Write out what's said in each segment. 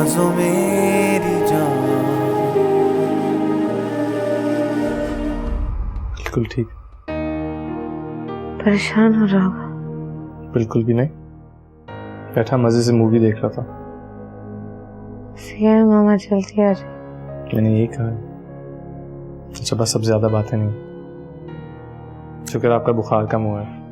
नाज़ो मेरी जान। बिल्कुल ठीक। परेशान हो रहा होगा। बिल्कुल भी नहीं, बैठा मजे से मूवी देख रहा था। सिया मामा जल्दी आ जाए। मैंने यही कहा। अच्छा बस अब ज्यादा बातें नहीं। शुक्र आपका बुखार कम हुआ है।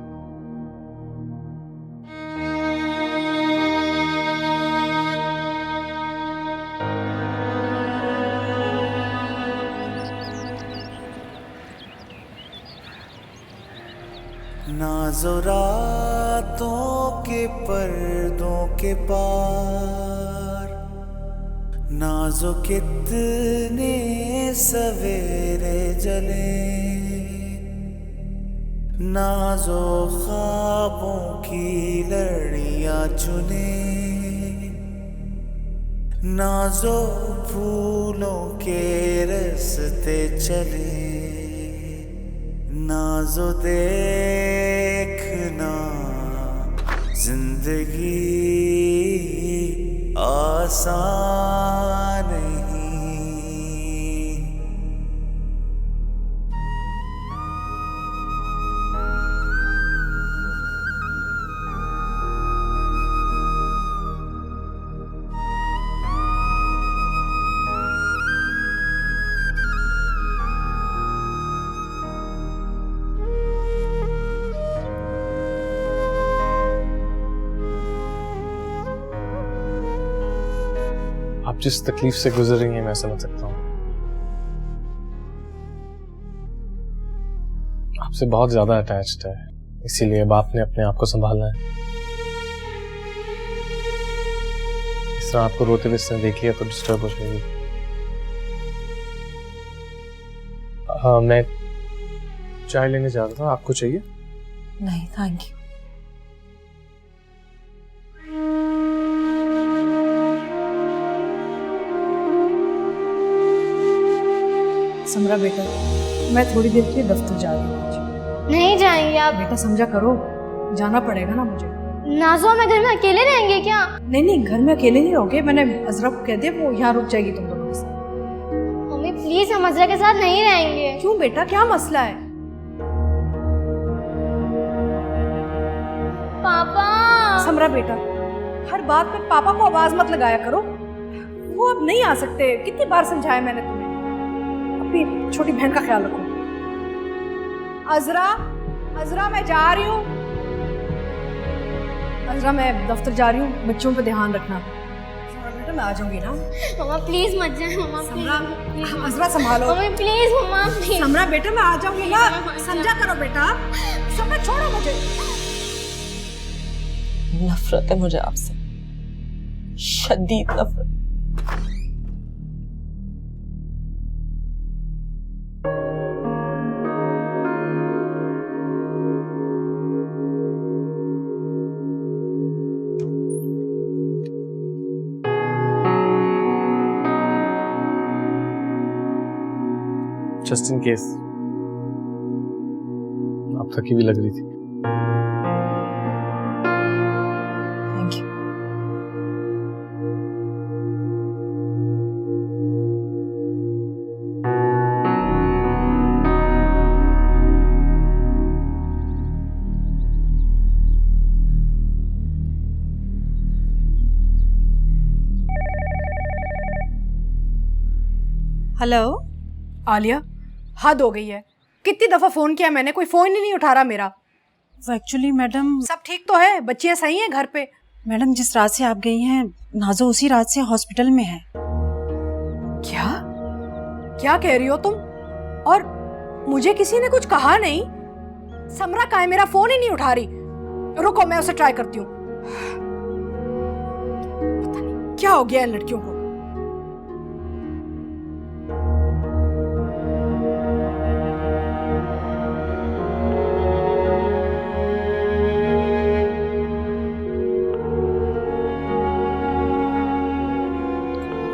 नाज़ो रातों के पर्दों के पार, नाज़ो कितने सवेरे जले, नाज़ो ख्वाबों की लड़ियां चुने, नाज़ो फूलों के रास्ते चले, नाज़ो देखना जिंदगी आसान नहीं। आप जिस तकलीफ से गुजर रही हैं मैं समझ सकता हूँ। आपसे बहुत ज्यादा अटैच्ड है, इसीलिए अब आपने अपने आप को संभालना है। इस तरह आपको रोते हुए इसने देख लिया तो डिस्टर्ब हो जाएगी। हाँ मैं चाय लेने जा रहा था, आपको चाहिए? नहीं थैंक यू। समरा बेटा, मैं थोड़ी देर के लिए दफ्तर जा रही हूँ। नहीं जाएंगे आप। बेटा समझा करो, जाना पड़ेगा ना मुझे। नाज़ो हमें घर में अकेले रहेंगे क्या? नहीं घर में अकेले नहीं रहोगे, मैंने अजरा को कह दिया वो यहाँ रुक जाएगी तुम दोनों के साथ। मम्मी प्लीज हम अजरा के साथ नहीं रहेंगे। क्यों बेटा, क्या मसला है? पापा। समरा बेटा, हर बात पे पापा को आवाज मत लगाया करो, वो अब नहीं आ सकते। कितनी बार समझाया मैंने तुम्हें। अपनी छोटी बहन का ख्याल रखो। अजरा मैं जा रही हूँ। अजरा मैं दफ्तर जा रही हूँ, बच्चों पे ध्यान रखना। बेटा मैं आ जाऊंगी ना। मम्मा प्लीज मत जाए मम्मा प्लीज। अजरा संभालो। Mummy please mumma please. Samra बेटा मैं आ जाऊंगी ना, समझा करो बेटा। समरा छोड़ो मुझे। नफरत है मुझे आपसे, शदीद नफरत। जस्ट इन केस, आप थकी भी लग रही थी। Thank you. हेलो आलिया, हद हो गई है। कितनी दफा फोन किया मैंने, कोई फोन ही नहीं उठा रहा मेरा। एक्चुअली मैडम, सब ठीक तो है? बच्चियां सही हैं घर पे? मैडम जिस रात से आप गई हैं नाज़ो उसी रात से हॉस्पिटल में है। क्या क्या कह रही हो तुम? और मुझे किसी ने कुछ कहा नहीं? समरा का है, मेरा फोन ही नहीं उठा रही। रुको मैं उसे ट्राई करती हूँ। पता नहीं क्या हो गया इन लड़कियों को।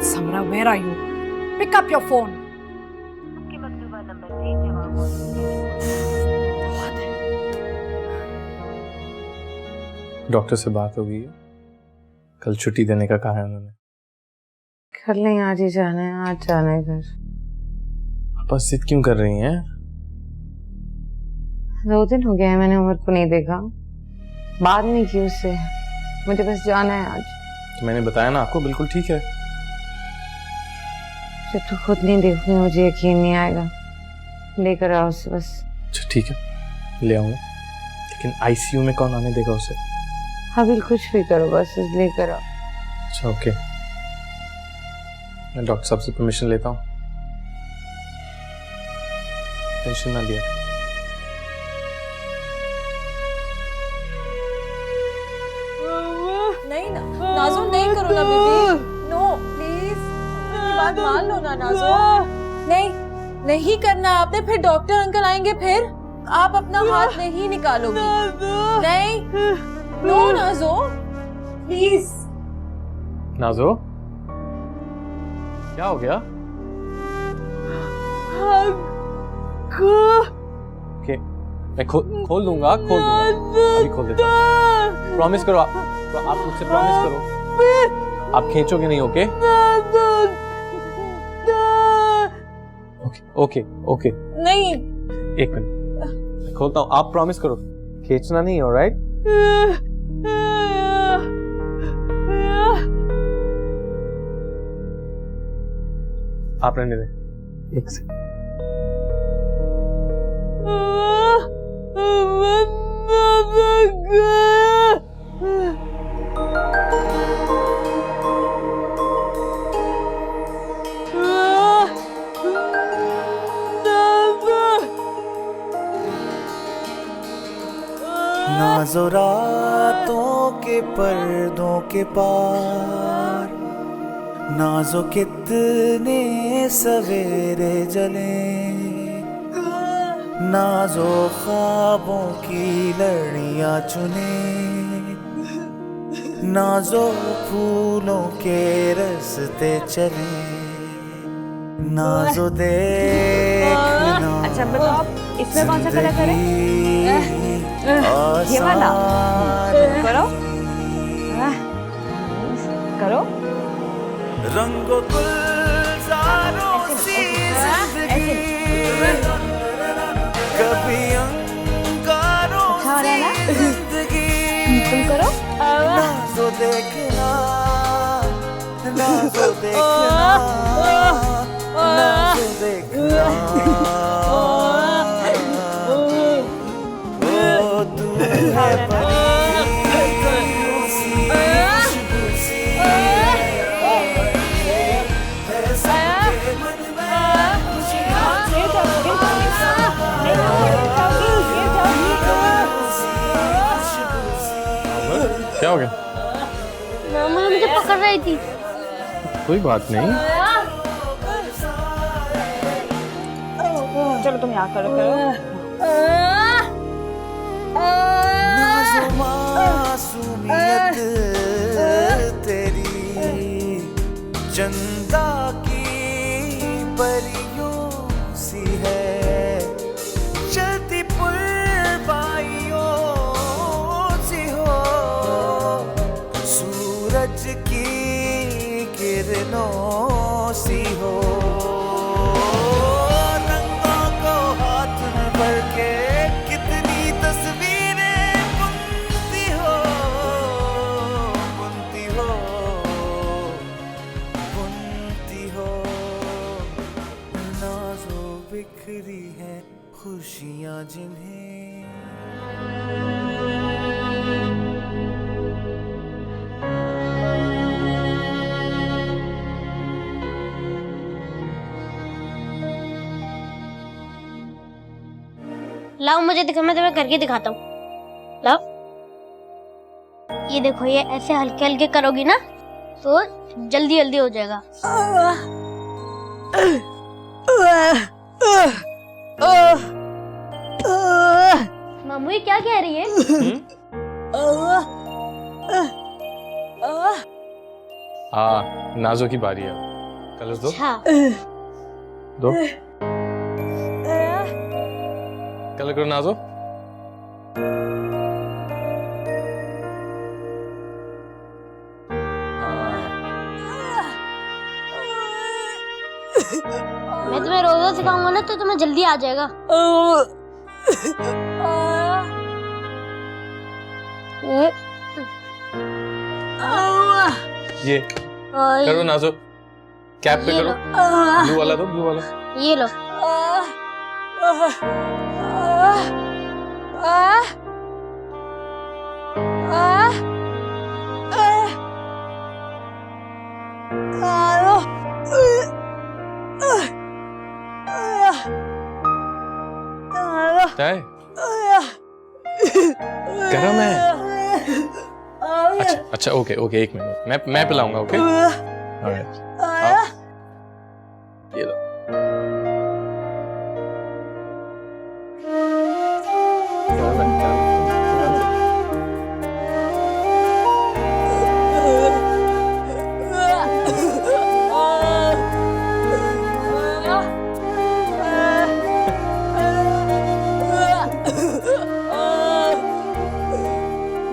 Samra, where are you? Pick up your phone. Doctor से बात हो गई है, कल छुट्टी देने का कहा है उन्होंने। कल नहीं, आज ही जाना है, आज जाना है घर। आप जिद क्यों कर रही हैं? 2 दिन हो गए हैं मैंने उमर को नहीं देखा, बात नहीं की उससे। मुझे बस जाना है आज। तो मैंने बताया ना आपको, बिल्कुल ठीक है। जब तक खुद नहीं देखूंगी मुझे यकीन नहीं आएगा। लेकर आओ उसे बस। अच्छा ठीक है, ले आऊंगा, लेकिन आईसीयू में कौन आने देगा उसे? अभी कुछ भी करो, बस लेकर आओ। अच्छा ओके, मैं डॉक्टर साहब से परमिशन लेता हूँ, टेंशन ना लिया। नहीं ना नाज़ो, नहीं करो ना बेबी, नो प्लीज, मेरी बात मान लो ना नाज़ो। नहीं नहीं करना आपने, फिर डॉक्टर अंकल आएंगे, फिर आप अपना हाथ नहीं निकालोगी। नहीं, नो नाज़ो प्लीज। नाज़ो क्या हो गया? ओके, मैं खोल दूंगा, अभी खोल देता हूँ। प्रॉमिस करो आप, तो आप मुझसे प्रॉमिस करो आप खींचोगे नहीं। ओके ओके ओके, नहीं, एक मिनट, मैं खोलता हूँ, आप प्रॉमिस करो खींचना नहीं, ऑलराइट? आप रहने दें, एक से। नाज़ो रातों के पर्दों के पार, नाज़ो कितने सवेरे जले, नाज़ो ख्वाबों की लड़ियां चुने, नाज़ो फूलों के रास्ते चले, नाज़ो देखना। अच्छा बताओ आप इसमें कौन सा कलर करें? ये वाला करो, करो। रंगों गुलजारों सी जिंदगी, कभी अंगारों सी जिंदगी। तुम करो। नाज़ो देखना, नाज़ो देखना, नाज़ो देखना। ओ तू है क्या हो गया? मामा मुझे पकड़ रही थी। कोई बात नहीं, चलो तुम यहाँ करो, नाज़ो मासूमियत तेरी चंदा की परियों सी है, चलती पुरबाइयों सी हो, सूरज की किरणों सी हो, रंगों को हाथ में भर के कितनी तस्वीरें बुनती हो, बुनती हो, बुनती हो। नाज़ो बिखरी है खुशियाँ जिन्हें लाओ मुझे दिखा, मैं तुम्हें करके दिखाता हूँ। लाओ, ये देखो, ये ऐसे हल्के हल्के करोगी ना तो जल्दी जल्दी हो जाएगा। मामू ये क्या कह रही है? नाज़ो की बारी है, कलर्स दो। अच्छा, दो कलर करो नाज़ो। मैं तुम्हें रोज रोज सिखाऊंगा ना तो तुम्हें जल्दी आ जाएगा। ये करो नाजो, कैप पे करो, ब्लू वाला दो, ब्लू वाला। ये लो। चाय गरम है। अच्छा अच्छा, ओके ओके, एक मिनट, मैं पिलाऊंगा। ओके ऑलराइट, ये लो।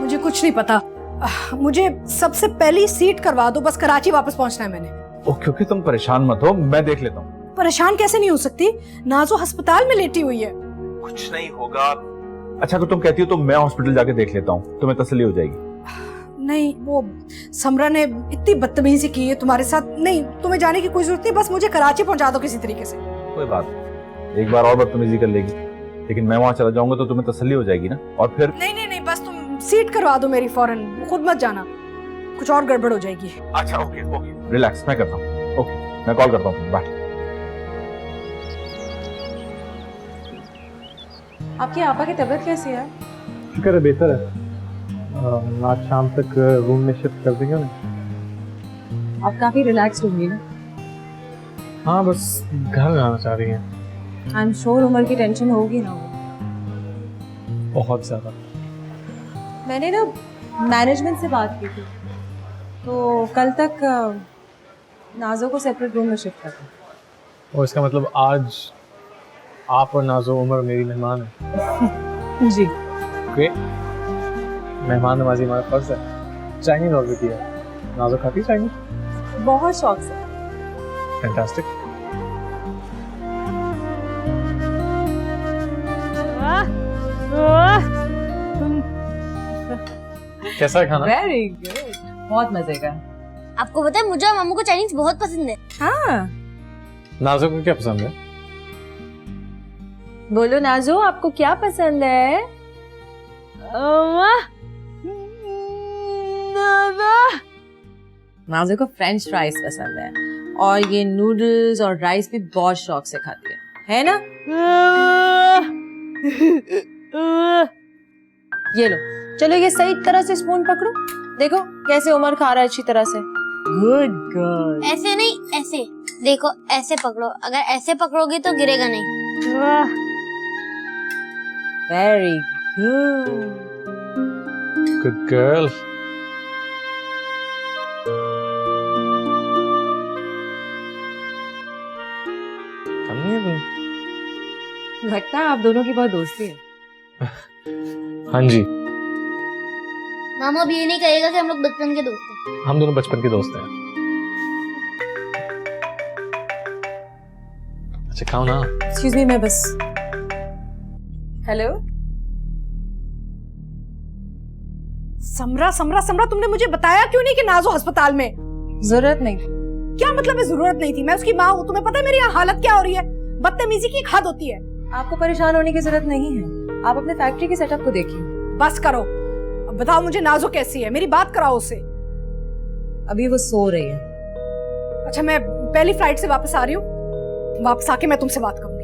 मुझे कुछ नहीं पता। मुझे सबसे पहली सीट करवा दो, बस कराची वापस पहुंचना है मैंने। क्योंकि तुम परेशान मत हो, मैं देख लेता हूँ। परेशान कैसे नहीं हो सकती, नाजो अस्पताल में लेटी हुई है। कुछ नहीं होगा। अच्छा तो तुम कहती हो तो मैं हॉस्पिटल जाके देख लेता हूँ, तुम्हें तसल्ली हो जाएगी। नहीं, वो समरा ने इतनी बदतमीजी की है तुम्हारे साथ। नहीं, तुम्हें जाने की कोई जरूरत नहीं, बस मुझे कराची पहुंचा दो किसी तरीके से। कोई बात नहीं, एक बार और बदतमीजी कर लेगी, लेकिन मैं वहां चला जाऊंगा तो तुम्हें तसल्ली हो जाएगी ना। और फिर नहीं नहीं नहीं, बस तुम सीट करवा दो मेरी फौरन, खुद मत जाना, कुछ और गड़बड़ हो जाएगी। अच्छा ओके ओके, रिलैक्स, मैं करता हूँ। ओके, मैं कॉल करता हूँ, बाय। आपकी आपा की तबीयत कैसी है? शुक्र है, बेहतर है। आज शाम तक रूम में शिफ्ट कर देंगे उन्हें। आप काफी रिलैक्स होंगी ना? हाँ, बस घर जाना चाह रही हैं। आई एम श्योर उम्र की टेंशन होगी ना। बहुत ज्यादा। मैंने ना मैनेजमेंट से बात की थी, तो कल तक नाजो को सेपरेट रूम में शिफ्ट करना। और इसका मतलब आज आप और नाजो उमर मेरी मेहमान है। जी। ओके, मेहमान नवाजी हमारा फर्ज है। चाइनीज ऑर्डर किया, नाजो खाती चाइनीज? बहुत शौक से। फैंटास्टिक। कैसा है खाना? वेरी गुड, बहुत मजे का। आपको पता है मुझे और मामू को चाइनीज बहुत पसंद है। हाँ, नाजो को क्या पसंद है? बोलो नाजो, आपको क्या पसंद है? नाजो को फ्रेंच फ्राइज पसंद है, और ये नूडल्स और राइस भी बहुत शौक से खाती है ना? ये लो, चलो ये सही तरह से स्पून पकड़ो, देखो कैसे उमर खा रहा है अच्छी तरह से। Good girl. ऐसे नहीं, ऐसे देखो, ऐसे पकड़ो, अगर ऐसे पकड़ोगे तो गिरेगा नहीं। Very good. Good girl. लगता है आप दोनों की बहुत दोस्ती है। हाँ जी, मामा अब ये नहीं कहेगा कि हम लोग बचपन के दोस्त हैं। हम दोनों बचपन के दोस्त हैं। अच्छा खाओ ना। एक्सक्यूज मी, मैं बस। हेलो समरा समरा समरा, तुमने मुझे बताया क्यों नहीं कि नाजो अस्पताल में? जरूरत नहीं। क्या मतलब है जरूरत नहीं थी? मैं उसकी माँ हूँ, तुम्हें पता है मेरी यहाँ हालत क्या हो रही है? बदतमीजी की हद होती है। आपको परेशान होने की जरूरत नहीं है, आप अपने फैक्ट्री के सेटअप को देखिए। बस करो, अब बताओ मुझे नाजो कैसी है, मेरी बात कराओ उससे। अभी वो सो रही है। अच्छा, मैं पहली फ्लाइट से वापस आ रही हूँ, वापस आके मैं तुमसे बात करूंगी।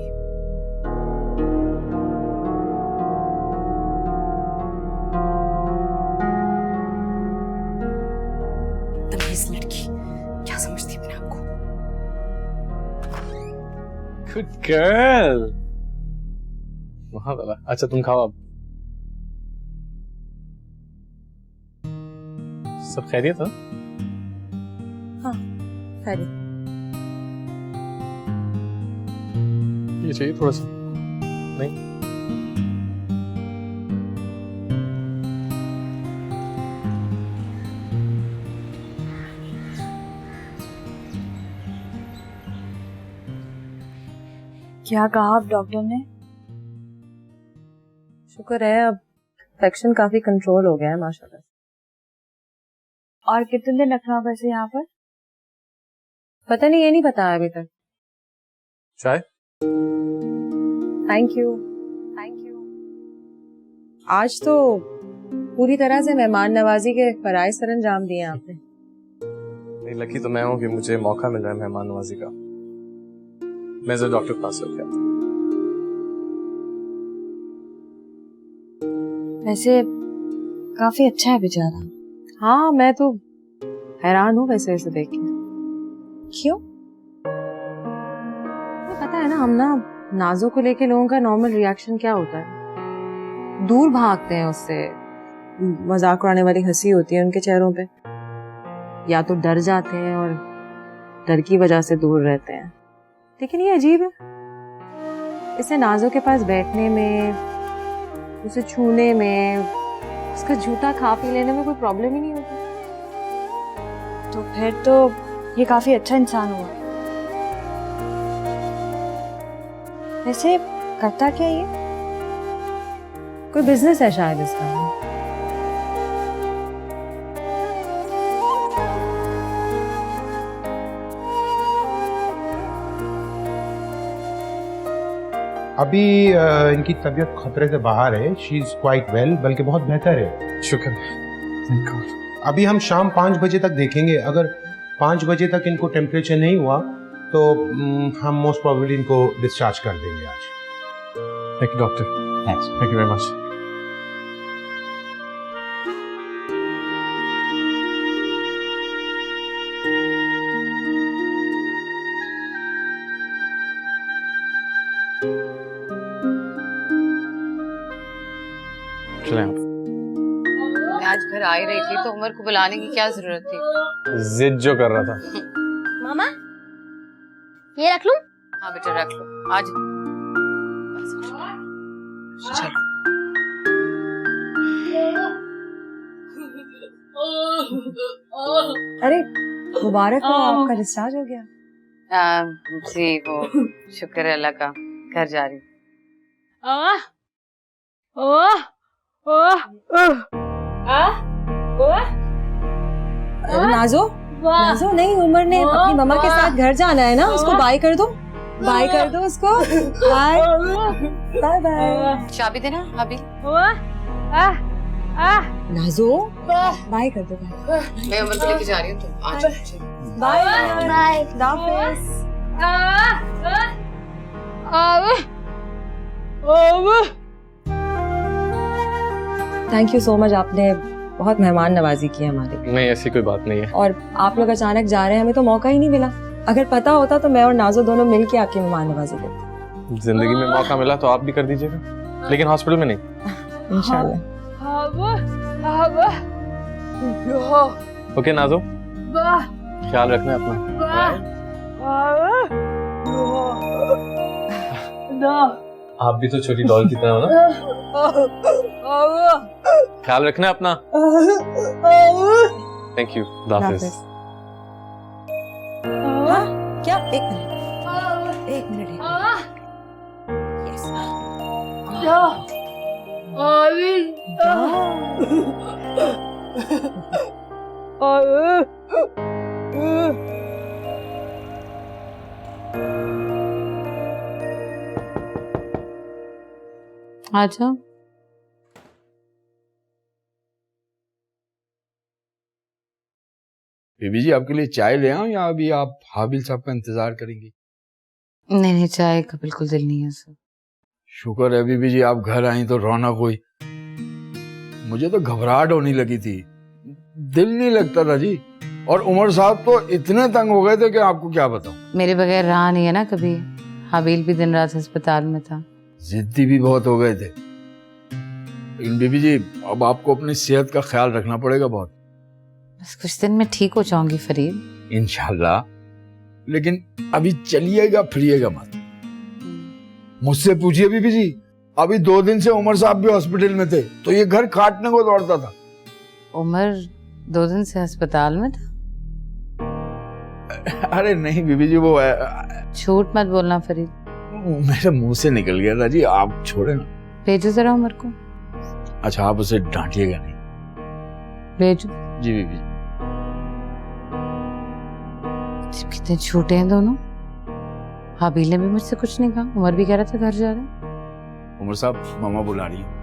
तमीज लड़की, क्या समझती अपने आप को? Good girl. वहां वाला। अच्छा तुम खाओ अब। सब खैरियत है? हाँ, खैरियत। ये चाहिए थोड़ा सा? नहीं? क्या कहा अब डॉक्टर ने? शुक्र है अब इन्फेक्शन काफी कंट्रोल हो गया है माशाल्लाह। और कितने दिन रखना होगा इसे यहाँ पर? पता नहीं, ये नहीं बताया अभी तक। चाय? Thank you. आज तो पूरी तरह से मेहमान नवाजी के फराइज सरंजाम दिए आपने। नहीं, लकी तो मैं हूँ कि मुझे मौका मिल रहा है मेहमान नवाजी का। मैं जरा डॉक्टर के पास हो गया। वैसे काफी अच्छा है बेचारा। हाँ, मैं तो हैरान हूँ वैसे इसे देख के। क्यों? पता है ना, हम ना नाजो को लेके लोगों का नॉर्मल रिएक्शन क्या होता है, दूर भागते हैं उससे। मजाक उड़ाने वाली हंसी होती है उनके चेहरों पे, या तो डर जाते हैं और डर की वजह से दूर रहते हैं। लेकिन ये अजीब है, इसे नाजो के पास बैठने में, उसे छूने में, उसका जूता खा पी लेने में कोई प्रॉब्लम ही नहीं होती। तो फिर तो ये काफी अच्छा इंसान हुआ। वैसे करता क्या ये? कोई बिजनेस है शायद इसका। अभी इनकी तबीयत खतरे से बाहर है। शी इज क्वाइट वेल, बल्कि बहुत बेहतर है। शुक्र है। अभी हम शाम 5 बजे तक देखेंगे। अगर 5 बजे तक इनको टेम्परेचर नहीं हुआ तो हम मोस्ट प्रोबेबली इनको डिस्चार्ज कर देंगे आज। Thank you doctor. Thank you very much. मैं आज घर आ ही रही थी तो उमर को बुलाने की क्या जरूरत थी? जिद जो कर रहा था। मामा ये रख लूं? हाँ बेटा रख लो आज। चलो। अरे मुबारक हो, आपका डिस्चार्ज हो गया। जी वो शुक्र है अल्लाह का। घर जा रही नाजो, नाजो नहीं, उमर ने अपनी मम्मा के साथ घर जाना है ना, उसको बाय कर दो। बाय कर दो उसको। Bye bye bye. चाबी देना अभी। नाजो बाय कर दो। मैं उमर को लेके जा रही हूँ, तुम आ जाओ। Bye bye. Thank you so much, आपने बहुत मेहमान नवाजी की हमारी। नहीं, ऐसी कोई बात नहीं है। और आप लोग अचानक जा रहे हैं, हमें तो मौका ही नहीं मिला। अगर पता होता तो मैं और नाजो दोनों मिलके आपकी मेहमान नवाजी करते। जिंदगी में मौका मिला तो आप भी कर दीजिएगा, लेकिन हॉस्पिटल में नहीं। इंशाल्लाह। ओके नाजो, ख्याल रखना अपना। आप भी तो छोटी डॉल की तरह हो ना। ख्याल रखना अपना। Thank you. हाँ, क्या? एक मिनट, एक मिनट। यस। अच्छा बेबी जी, आपके लिए चाय ले आऊं या अभी आप हाबिल साहब का इंतजार करेंगी? नहीं नहीं, चाय का बिल्कुल दिल नहीं है सर। शुक्र है बीबी जी आप घर आई तो रौनक हुई। मुझे तो घबराहट होने लगी थी, दिल नहीं लगता था जी। और उमर साहब तो इतने तंग हो गए थे कि आपको क्या बताऊं। मेरे बगैर रहा नहीं है ना कभी। हाबिल भी दिन रात अस्पताल में था। जिद्दी भी बहुत हो गए थे। लेकिन बीबी जी अब आपको अपनी सेहत का ख्याल रखना पड़ेगा बहुत। बस कुछ दिन में ठीक हो जाऊंगी फरीद, इंशाल्लाह। लेकिन अभी चलिएगा फिरिएगा मत। मुझसे पूछिए बीबी जी, अभी 2 दिन से उमर साहब भी हॉस्पिटल में थे तो ये घर काटने को दौड़ता था। उमर 2 दिन से अस्पताल में था? अरे नहीं बीबी जी, वो झूठ मत बोलना फरीद। मेरे मुंह से निकल गया था जी, आप छोड़े ना। भेजो जरा उमर को। अच्छा, आप उसे डांटिएगा नहीं। भेजो। जी बीबी। कितने छोटे हैं दोनों। हाबील ने भी मुझसे कुछ नहीं कहा, उमर भी कह रहा था घर जा रहे हैं। उमर साहब, मामा बुला रही है।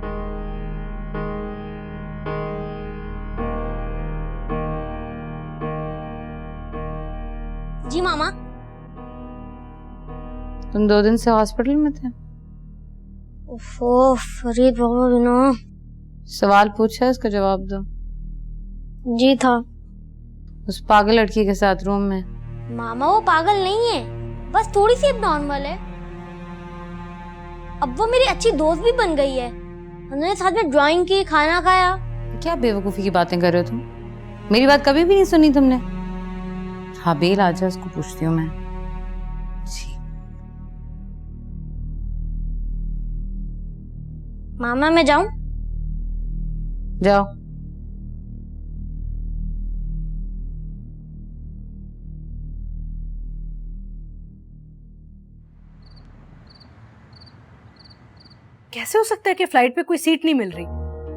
जी मामा। तुम 2 दिन से हॉस्पिटल में थे। ओफो फरीद बाबा बिना। सवाल पूछा, इसका जवाब दो। जी था। उस पागल लड़की के साथ रूम में। मामा वो पागल नहीं है, बस थोड़ी सी नॉर्मल है। अब वो मेरी अच्छी दोस्त भी बन गई है। हमने साथ में ड्राइंग की, खाना खाया। क्या बेवकूफी की बातें कर रहे हो तुम? मेरी बात कभी भी नहीं सुनी तुमने। हाबील आजा, उसको पूछती हूँ मैं। मामा मैं जाऊं? जाओ। कैसे हो सकता है कि फ्लाइट पे कोई सीट नहीं मिल रही?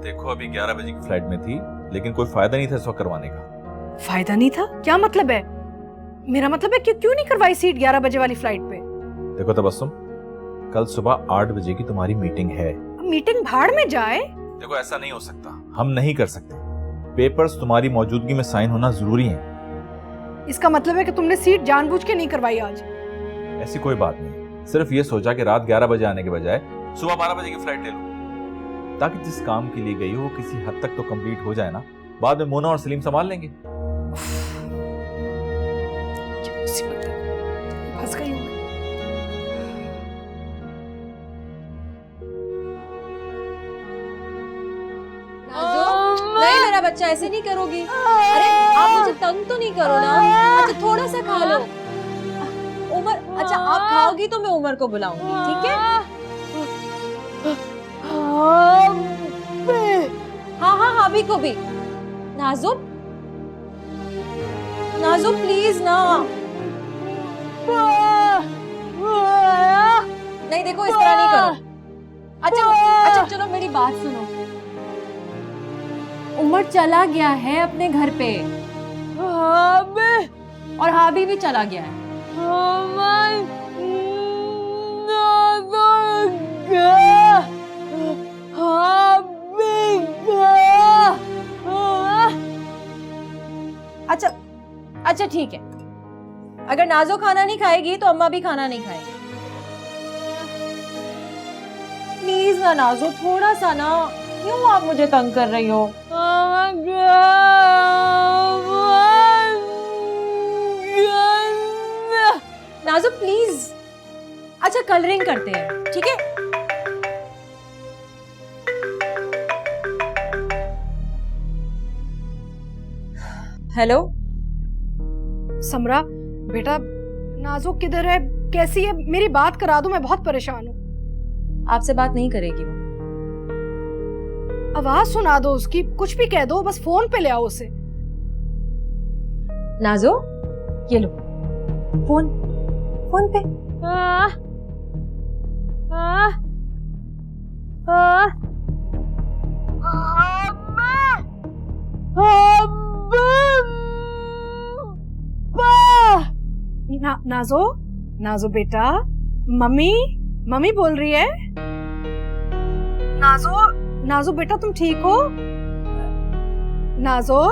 देखो, अभी 11 बजे की फ्लाइट में थी, लेकिन कोई फायदा नहीं था इस वक्त करवाने का। फायदा नहीं था? क्या मतलब है? मेरा मतलब है कि क्यों नहीं करवाई सीट 11 बजे वाली फ्लाइट पे? देखो तबस्सुम, कल सुबह 8 बजे की तुम्हारी मीटिंग है। मीटिंग भाड़ में जाए। देखो, ऐसा नहीं हो सकता, हम नहीं कर सकते। पेपर्स तुम्हारी मौजूदगी में साइन होना जरूरी है। इसका मतलब है कि तुमने सीट जानबूझ के नहीं करवाई आज? ऐसी कोई बात नहीं, सिर्फ ये सोचा कि रात 11 बजे आने के बजाय सुबह 12 बजे की फ्लाइट ले लो, ताकि जिस काम के लिए गई हो किसी हद तक तो कंप्लीट हो जाए ना। बाद में मोना और सलीम संभाल लेंगे। फंस गई हूं। नहीं मेरा बच्चा, ऐसे नहीं करोगी। अरे आप मुझे तंग तो नहीं करो ना। अच्छा थोड़ा सा खा लो। उमर, अच्छा आप खाओगी तो मैं उमर को बुलाऊंगी, ठीक है? हाँ हाँ हाबी को भी। नाजो, नाजो प्लीज ना। नहीं देखो, इस तरह नहीं करो। अच्छा अच्छा चलो मेरी बात सुनो। उमर चला गया है अपने घर पे, और हाबी भी चला गया है। अच्छा अच्छा ठीक है, अगर नाजो खाना नहीं खाएगी तो अम्मा भी खाना नहीं खाएगी। प्लीज ना नाजो, थोड़ा सा ना। क्यों आप मुझे तंग कर रही हो? नाजो प्लीज। अच्छा कलरिंग करते हैं, ठीक है? हेलो समरा बेटा, नाजो किधर है, कैसी है? मेरी बात करा दो, मैं बहुत परेशान हूँ। आपसे बात नहीं करेगी वो। आवाज सुना दो उसकी, कुछ भी कह दो, बस फोन पे ले आओ उसे। नाजो ये लो फोन, फोन पे। नाजो, नाजो बेटा, मम्मी मम्मी बोल रही है। नाजो, नाजो बेटा तुम ठीक हो? नाजो,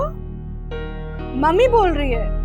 मम्मी बोल रही है।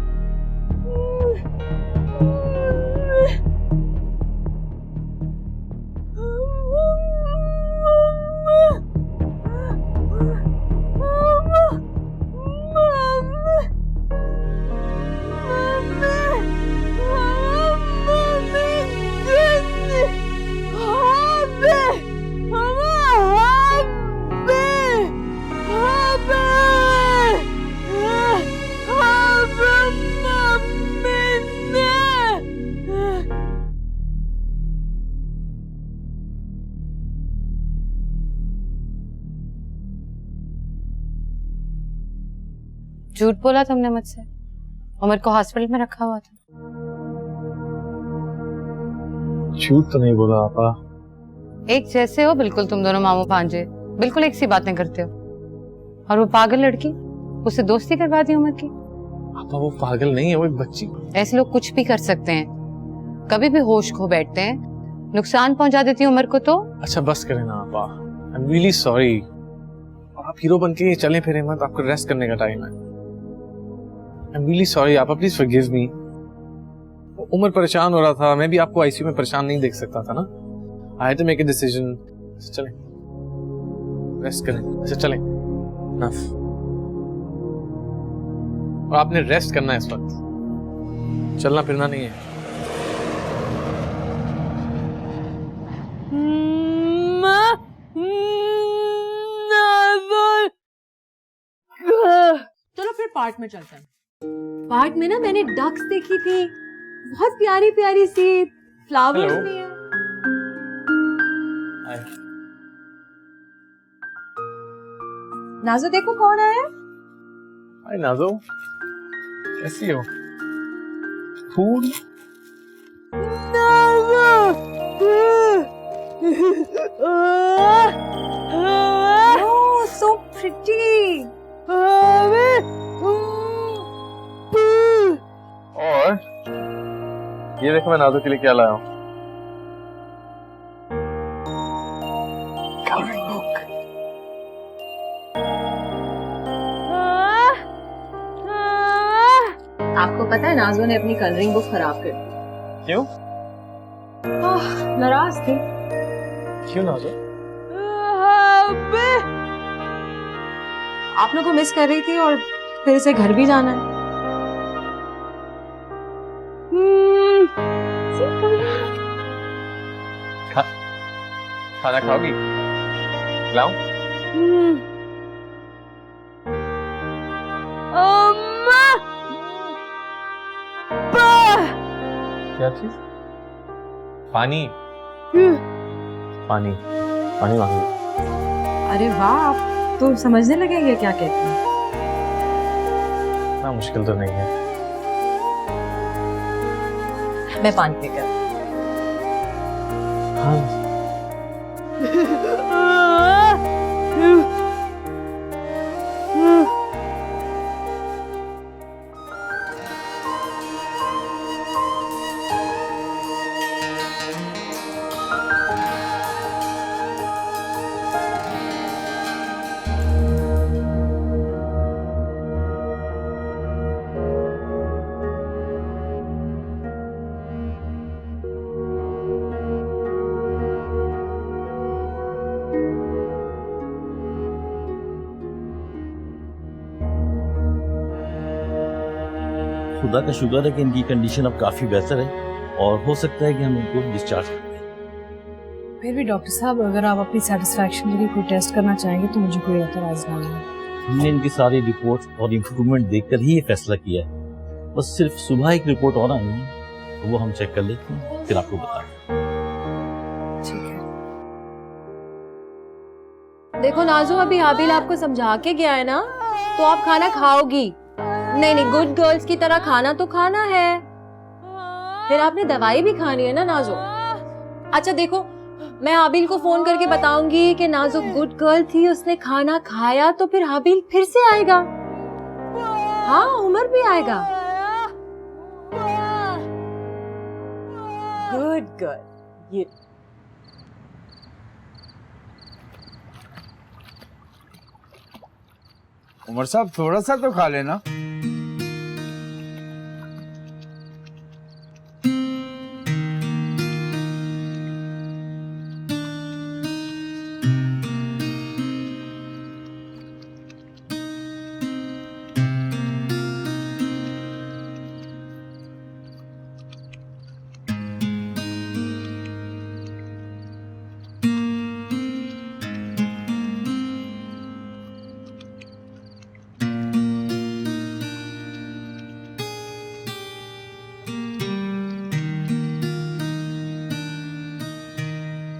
झूठ बोला तुमने मुझसे। उमर को हॉस्पिटल में रखा हुआ था। झूठ तो नहीं बोला आपा। एक जैसे हो बिल्कुल तुम दोनों मामू भांजे, बिल्कुल एक सी बातें करते हो। और वो पागल लड़की, उससे दोस्ती करवा दी उमर की। आपा वो पागल नहीं है, वो एक बच्ची। ऐसे लोग कुछ भी कर सकते हैं, कभी भी होश खो बैठते हैं, नुकसान पहुंचा देती है उमर को तो। अच्छा बस करें ना आपा, आई एम रियली सॉरी। और आप हीरो बन के चले फिरे मत, आपको रेस्ट करने का टाइम है। आई एम रियली सॉरी आपा, प्लीज फॉरगिव मी। उमर परेशान हो रहा था, मैं भी आपको आईसीयू में परेशान नहीं देख सकता था ना। I had to make a decision. चलें, रेस्ट करें। अच्छा चलें, Enough. और आपने रेस्ट करना है इस वक्त, चलना फिरना नहीं है। चलो फिर पार्क में चलते हैं। पार्क में ना मैंने डक्स देखी थी, बहुत प्यारी प्यारी सी, फ्लावर्स Hello. भी हैं। नाजो देखो कौन आया। हाय नाज़ो, कैसी हो? फूल? Oh, so pretty. और ये देखो मैं नाज़ो के लिए क्या लाया हूँ। Colouring book. आपको पता है नाजो ने अपनी कलरिंग बुक खराब कर दी। क्यों? नाराज थी। क्यों नाज़ो? आप लोग को मिस कर रही थी और फिर से घर भी जाना है। खाना खाओगी? लाऊं? क्या चीज? पानी। पानी, पानी मांग लो। अरे वाह, आप तो समझने लगेंगे क्या कहती हैं। इतना मुश्किल तो नहीं है। मैं पानी पीकर। हाँ खुदा का शुक्र है कि इनकी कंडीशन अब काफ़ी बेहतर है और हो सकता है कि हम इनको डिस्चार्ज कर दें। फिर भी डॉक्टर साहब, अगर आप अपनी सेटिस्फैक्शन के लिए कोई टेस्ट करना चाहेंगे तो मुझे कोई एतराज नहीं है। हमने इनकी सारी रिपोर्ट और इम्प्रूवमेंट देखकर ही ये फैसला किया है। बस सिर्फ सुबह एक रिपोर्ट और आई है, तो वो हम चेक कर लेते हैं, फिर आपको बताएंगे। ठीक है। देखो नाजो, अभी आबिल आपको समझा के गया है ना, तो आप खाना खाओगी। नहीं, गुड गर्ल्स की तरह खाना तो खाना है। फिर आपने दवाई भी खानी है ना नाजो। अच्छा देखो, मैं आबिल को फोन करके बताऊंगी कि नाजो गुड गर्ल थी, उसने खाना खाया, तो फिर आबिल फिर से आएगा। हाँ, उमर भी आएगा। Good girl. ये उमर साहब थोड़ा सा तो खा लेना।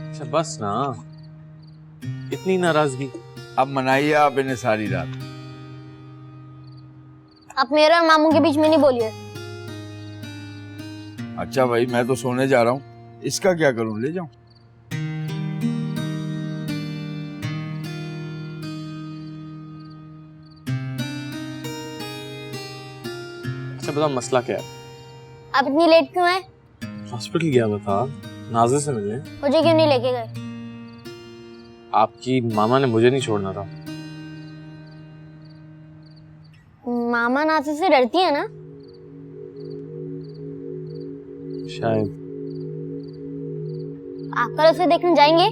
अच्छा बस ना, इतनी नाराजगी। अब मनाइए आप इन्हें सारी रात। आप मेरे और मामू के बीच में नहीं बोलिए। अच्छा भाई, मैं तो सोने जा रहा हूँ, इसका क्या करूं, ले जाऊं? अच्छा बताओ मसला क्या है? आप इतनी लेट क्यों आए? हॉस्पिटल गया हुआ था नाज़िर से मिलने। मुझे क्यों नहीं लेके गए? आपकी मामा ने मुझे नहीं छोड़ना था। मामा नाज़िर से डरती है ना? शायद। आप कल उसे देखने जाएंगे?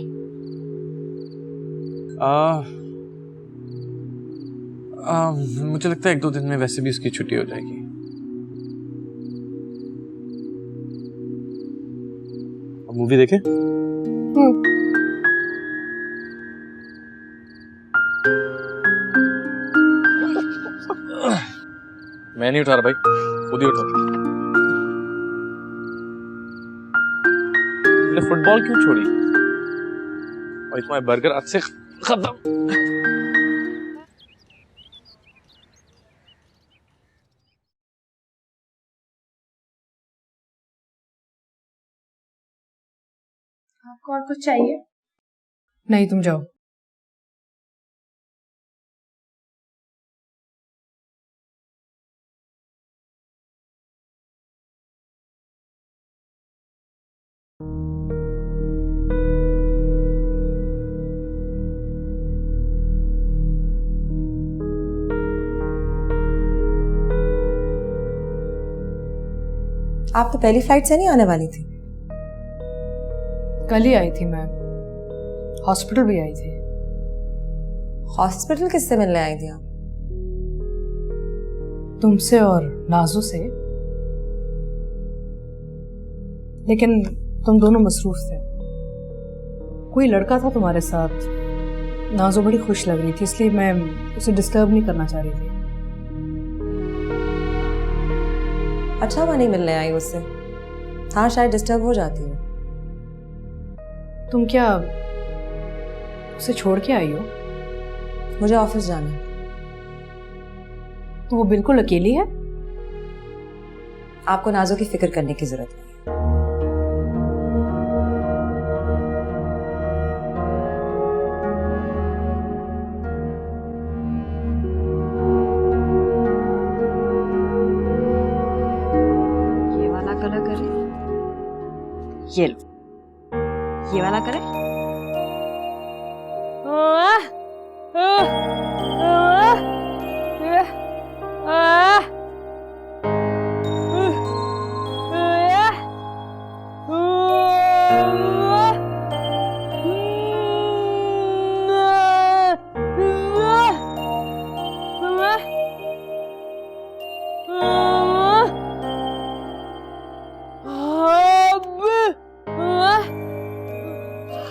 मुझे लगता है 1-2 दिन में वैसे भी उसकी छुट्टी हो जाएगी। अब मूवी देखें? मैं नहीं उठा रहा भाई, खुद ही उठो। तुमने फुटबॉल क्यों छोड़ी? और तुम्हारे बर्गर आज से खत्म। आपको और कुछ चाहिए? नहीं, तुम जाओ। आप तो पहली फ्लाइट से नहीं आने वाली थी? कल ही आई थी मैं, हॉस्पिटल भी आई थी। हॉस्पिटल किससे मिलने आई थी आप? तुमसे और नाजो से। लेकिन तुम दोनों मसरूफ थे। कोई लड़का था तुम्हारे साथ। नाजो बड़ी खुश लग रही थी, इसलिए मैं उसे डिस्टर्ब नहीं करना चाह रही थी। अच्छा हुआ नहीं मिलने आई उससे। हाँ, शायद डिस्टर्ब हो जाती हो। तुम क्या उसे छोड़ के आई हो? मुझे ऑफिस जाना है। तो वो बिल्कुल अकेली है? आपको नाजो की फिक्र करने की जरूरत नहीं है। ये वाला कलर करें? ये लो, ये वाला करें?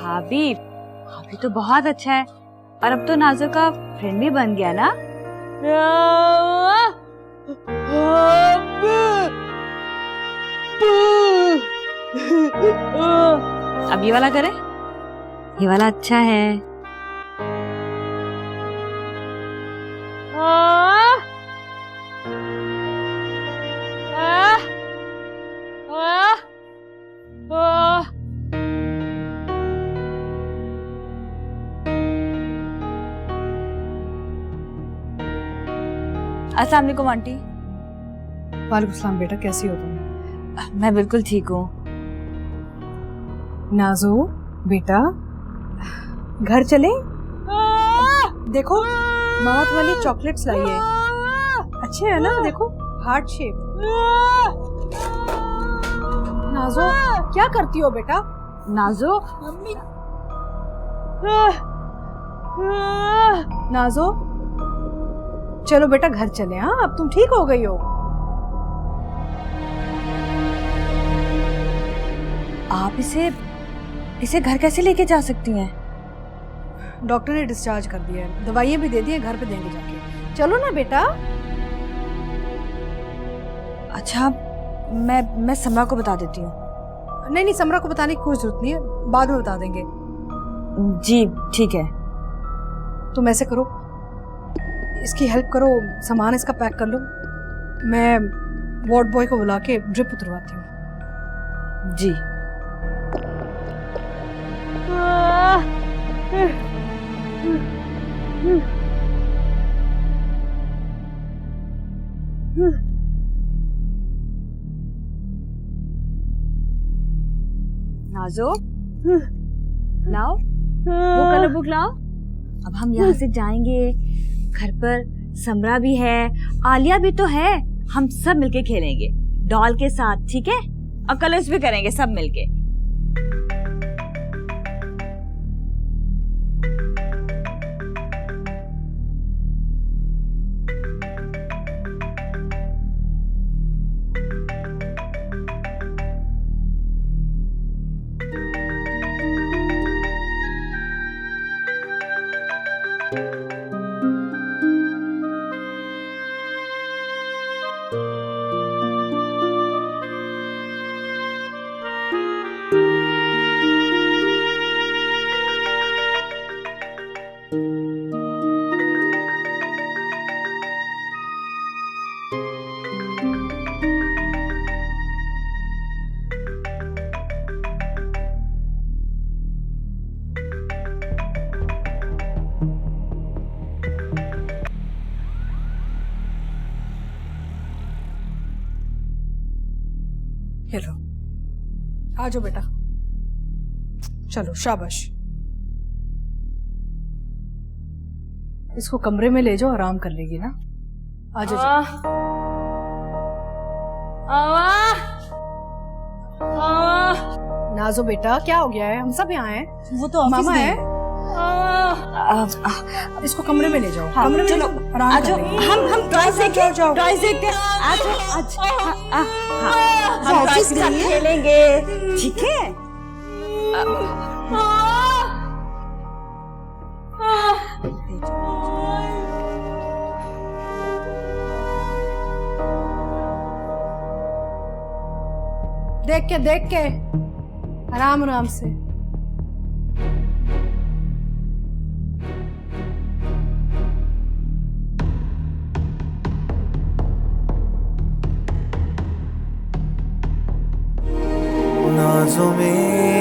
भाभी, भाभी तो बहुत अच्छा है, और अब तो नाजो का फ्रेंड भी बन गया ना? अब ये वाला करें? ये वाला अच्छा है। अस्सलाम वालेकुम आंटी। वालेकुम सलाम बेटा, कैसी हो तुम? मैं बिल्कुल ठीक हूँ। नाजो बेटा, घर चले? देखो मामा तुम्हारे लिए चॉकलेट्स लाई है, अच्छे है ना? देखो हार्ट शेप। नाजो क्या करती हो बेटा? नाजो, नाजो चलो बेटा घर चले। हाँ, अब तुम ठीक हो गई हो। आप इसे घर कैसे लेके जा सकती हैं? डॉक्टर ने डिस्चार्ज कर दिया है, दवाइयाँ भी दे दी है, घर पे देंगे जाके। चलो ना बेटा। अच्छा, मैं समरा को बता देती हूँ। नहीं नहीं, समरा को बताने की कोई जरूरत नहीं है, बाद में बता देंगे। जी ठीक है। तुम ऐसे करो, इसकी हेल्प करो, सामान इसका पैक कर लो, मैं वार्ड बॉय को बुला के ड्रिप उतरवाती हूँ। जी। नाजो लाओ वो कलर बुक लाओ। अब हम यहाँ से जाएंगे, घर पर समरा भी है, आलिया भी तो है, हम सब मिलके खेलेंगे डॉल के साथ, ठीक है? और कलर्स भी करेंगे सब मिलके। हेलो, आ जाओ बेटा, चलो शाबाश। इसको कमरे में ले जाओ, आराम कर लेगी ना। आ जाओ। नाजो बेटा, क्या हो गया है? हम सब यहाँ हैं। वो तो ऑफिस मामा गई है। इसको कमरे में ले जाओ। हाँ, कमरे में चलो, आराम कर लेगी। हम टॉयज देखते हैं। हम ऑफिस का खेलेंगे, ठीक है? देख के आराम आराम से। नाज़ों में